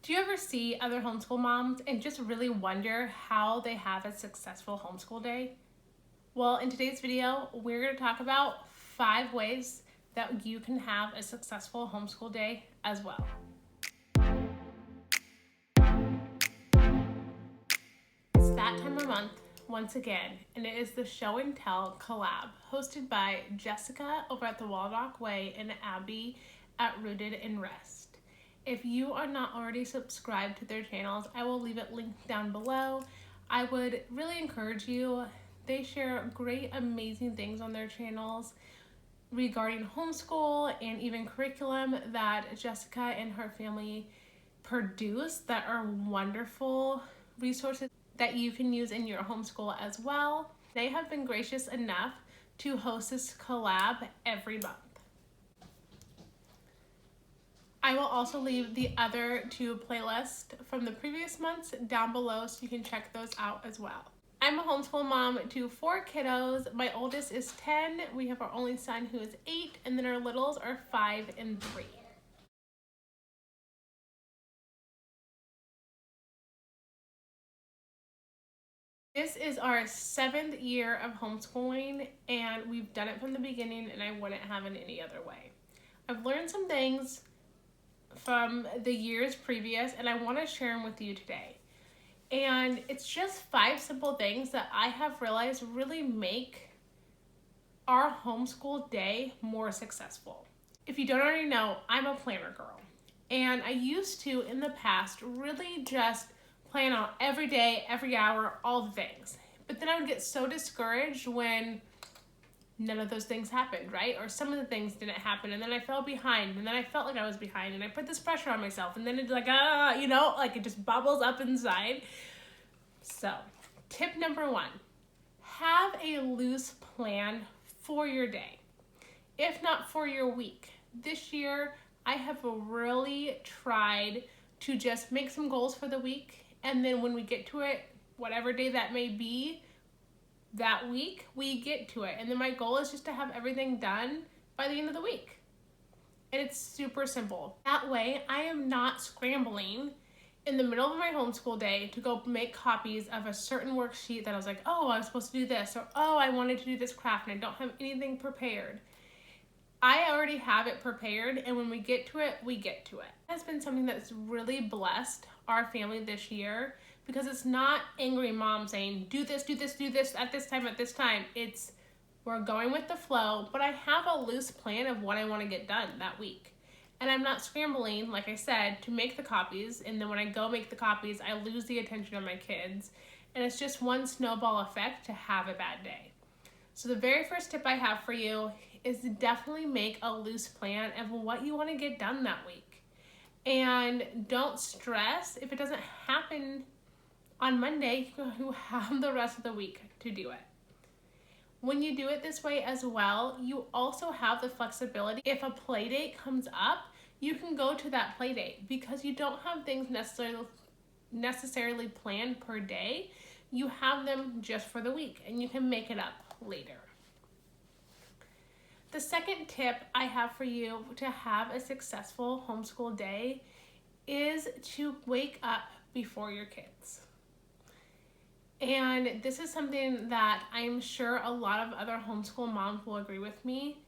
Do you ever see other homeschool moms and just really wonder how they have a successful homeschool day? Well, in today's video, we're going to talk about 5 ways that you can have a successful homeschool day as well. It's that time of month once again, and it is the Show and Tell collab hosted by Jessica over at the Waldock Way and Abby at Rooted in Rest. If you are not already subscribed to their channels, I will leave it linked down below. I would really encourage you. They share great, amazing things on their channels regarding homeschool and even curriculum that Jessica and her family produce that are wonderful resources that you can use in your homeschool as well. They have been gracious enough to host this collab every month. I will also leave the other 2 playlists from the previous months down below so you can check those out as well. I'm a homeschool mom to 4 kiddos. My oldest is 10. We have our only son who is 8, and then our littles are 5 and 3. This is our 7th year of homeschooling, and we've done it from the beginning, and I wouldn't have it any other way. I've learned some things from the years previous, and I want to share them with you today. And it's just 5 simple things that I have realized really make our homeschool day more successful. If you don't already know, I'm a planner girl, and I used to in the past really just plan out every day, every hour, all the things. But then I would get so discouraged when none of those things happened, right? Or some of the things didn't happen, and then I fell behind, and then I felt like I was behind, and I put this pressure on myself, and then it's like, like it just bubbles up inside. So, tip number 1, have a loose plan for your day, if not for your week. This year, I have really tried to just make some goals for the week, and then when we get to it, whatever day that may be, that week, we get to it. And then my goal is just to have everything done by the end of the week. And it's super simple. That way, I am not scrambling in the middle of my homeschool day to go make copies of a certain worksheet that I was like, oh, I was supposed to do this, or oh, I wanted to do this craft and I don't have anything prepared. I already have it prepared, and when we get to it, we get to it. It has been something that's really blessed our family this year, because it's not angry mom saying, do this, at this time. It's, we're going with the flow, but I have a loose plan of what I want to get done that week. And I'm not scrambling, like I said, to make the copies, and then when I go make the copies, I lose the attention of my kids. And it's just one snowball effect to have a bad day. So the very first tip I have for you is to definitely make a loose plan of what you want to get done that week. And don't stress if it doesn't happen on Monday. You have the rest of the week to do it. When you do it this way as well, you also have the flexibility. If a play date comes up, you can go to that play date because you don't have things necessarily planned per day. You have them just for the week, and you can make it up later. The second tip I have for you to have a successful homeschool day is to wake up before your kids. And this is something that I'm sure a lot of other homeschool moms will agree with me.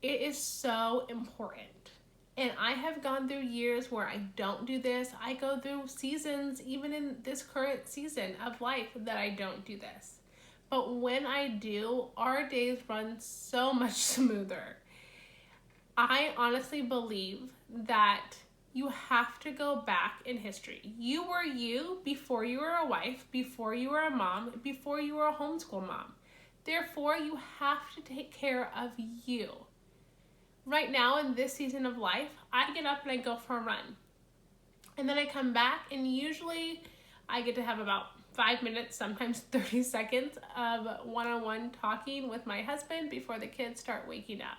It is so important. And I have gone through years where I don't do this. I go through seasons, even in this current season of life, that I don't do this. But when I do, our days run so much smoother. I honestly believe that you have to go back in history. You were you before you were a wife, before you were a mom, before you were a homeschool mom. Therefore, you have to take care of you. Right now, in this season of life, I get up and I go for a run. And then I come back, and usually I get to have about 5 minutes, sometimes 30 seconds of one-on-one talking with my husband before the kids start waking up.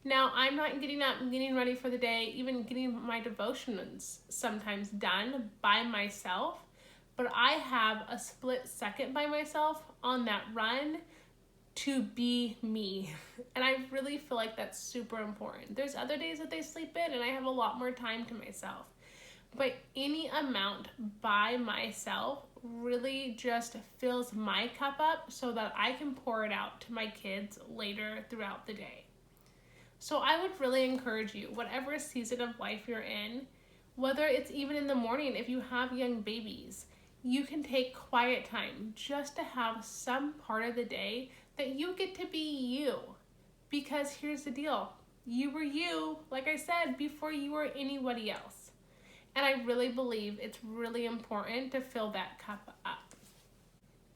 Now, I'm not getting up and getting ready for the day, even getting my devotions sometimes done by myself, but I have a split second by myself on that run to be me. And I really feel like that's super important. There's other days that they sleep in and I have a lot more time to myself. but any amount by myself really just fills my cup up so that I can pour it out to my kids later throughout the day. So I would really encourage you, whatever season of life you're in, whether it's even in the morning if you have young babies, you can take quiet time just to have some part of the day that you get to be you. Because here's the deal, you were you, like I said, before you were anybody else. And I really believe it's really important to fill that cup up.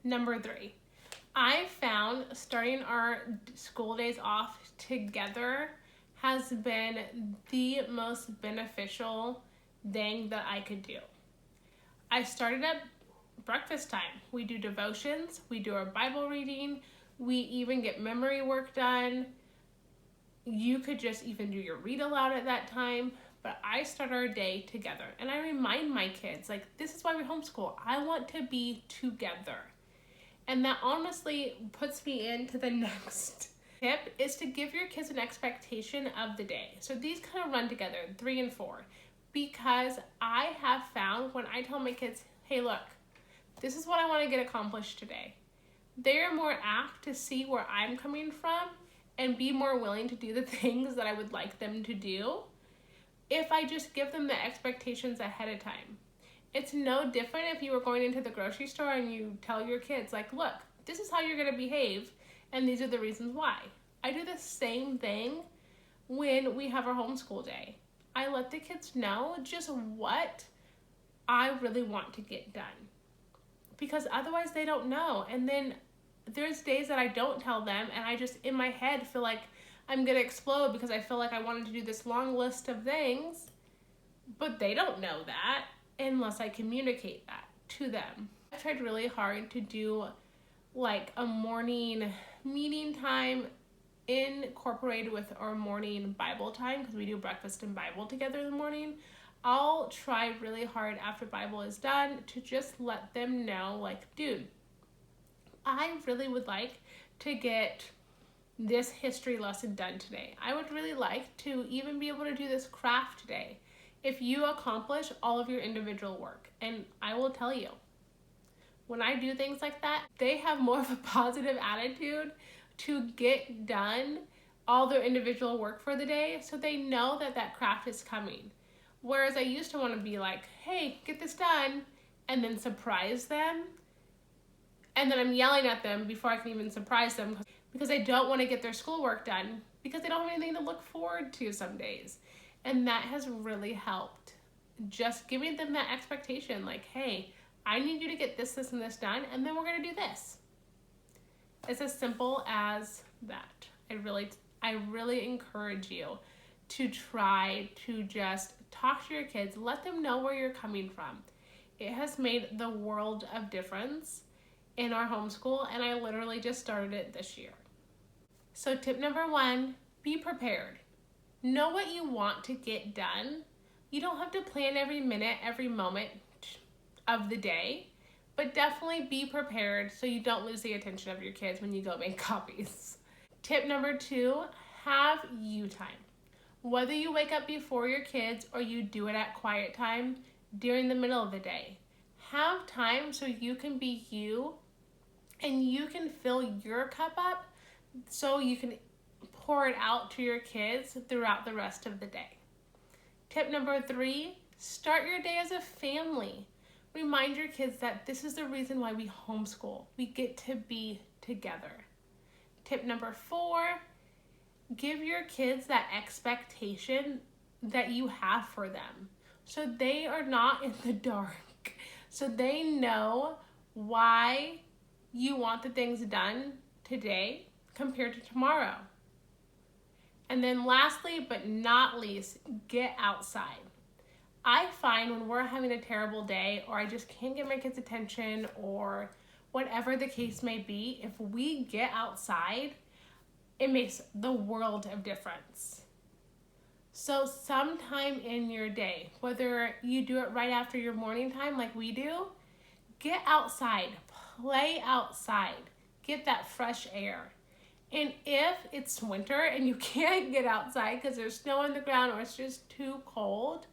Number 3, I found starting our school days off together has been the most beneficial thing that I could do. I started at breakfast time. We do devotions, we do our Bible reading, we even get memory work done. You could just even do your read aloud at that time, but I start our day together. And I remind my kids, like, this is why we homeschool. I want to be together. And that honestly puts me into the next tip, is to give your kids an expectation of the day. So these kind of run together, 3 and 4, because I have found when I tell my kids, hey, look, this is what I want to get accomplished today, they're more apt to see where I'm coming from and be more willing to do the things that I would like them to do if I just give them the expectations ahead of time. It's no different if you were going into the grocery store and you tell your kids, like, look, this is how you're going to behave, and these are the reasons why. I do the same thing when we have our homeschool day. I let the kids know just what I really want to get done, because otherwise they don't know. And then there's days that I don't tell them, and I just in my head feel like I'm gonna explode because I feel like I wanted to do this long list of things, but they don't know that unless I communicate that to them. I've tried really hard to do like a morning meeting time incorporated with our morning Bible time, because we do breakfast and Bible together in the morning. I'll try really hard after Bible is done to just let them know, like, dude, I really would like to get this history lesson done today. I would really like to even be able to do this craft today if you accomplish all of your individual work. And I will tell you, when I do things like that, they have more of a positive attitude to get done all their individual work for the day, so they know that that craft is coming. Whereas I used to want to be like, hey, get this done, and then surprise them. And then I'm yelling at them before I can even surprise them, because I don't want to get their schoolwork done because they don't have anything to look forward to some days. And that has really helped. Just giving them that expectation, like, hey, I need you to get this, this, and this done, and then we're going to do this. It's as simple as that. I really encourage you to try to just talk to your kids, let them know where you're coming from. It has made the world of difference in our homeschool, and I literally just started it this year. So tip number 1, be prepared. Know what you want to get done. You don't have to plan every minute, every moment of the day, but definitely be prepared so you don't lose the attention of your kids when you go make copies. Tip number 2, have you time. Whether you wake up before your kids or you do it at quiet time during the middle of the day, have time so you can be you and you can fill your cup up so you can pour it out to your kids throughout the rest of the day. Tip number 3, start your day as a family. Remind your kids that this is the reason why we homeschool. We get to be together. Tip number 4, give your kids that expectation that you have for them, so they are not in the dark, so they know why you want the things done today compared to tomorrow. And then lastly, but not least, get outside. I find when we're having a terrible day, or I just can't get my kids' attention, or whatever the case may be, if we get outside, it makes the world of difference. So sometime in your day, whether you do it right after your morning time like we do, get outside, play outside, get that fresh air. And if it's winter and you can't get outside because there's snow on the ground or it's just too cold,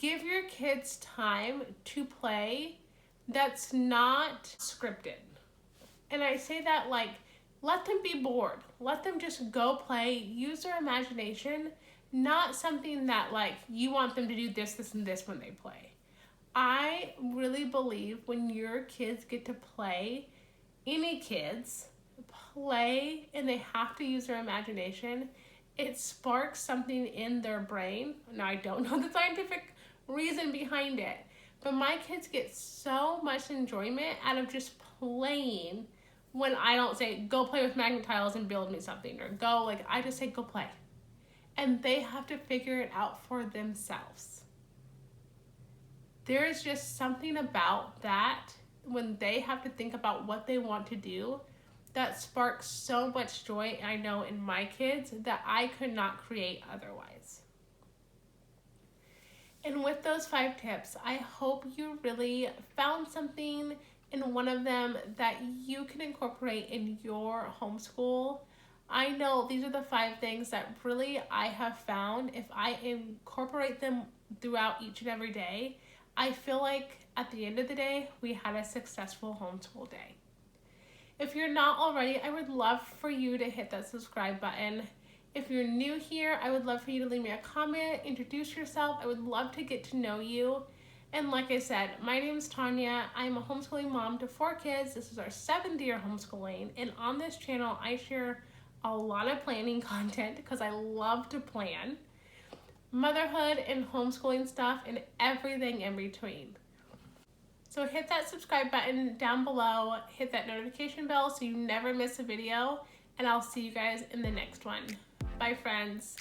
give your kids time to play that's not scripted. And I say that like, let them be bored. Let them just go play, use their imagination, not something that like you want them to do this, this, and this when they play. I really believe when your kids get to play, any kids play and they have to use their imagination, it sparks something in their brain. Now, I don't know the scientific reason behind it, but my kids get so much enjoyment out of just playing when I don't say, go play with magnet tiles and build me something, or go, like, I just say, go play. And they have to figure it out for themselves. There is just something about that when they have to think about what they want to do that sparks so much joy, I know, in my kids that I could not create otherwise. And with those 5 tips, I hope you really found something in one of them that you can incorporate in your homeschool. I know these are the 5 things that really I have found if I incorporate them throughout each and every day, I feel like at the end of the day, we had a successful homeschool day. If you're not already, I would love for you to hit that subscribe button. If you're new here, I would love for you to leave me a comment, introduce yourself. I would love to get to know you. And like I said, my name is Tanya. I'm a homeschooling mom to 4 kids. This is our 7th year homeschooling. And on this channel, I share a lot of planning content because I love to plan, motherhood and homeschooling stuff, and everything in between. So hit that subscribe button down below, hit that notification bell so you never miss a video, and I'll see you guys in the next one. Bye, friends.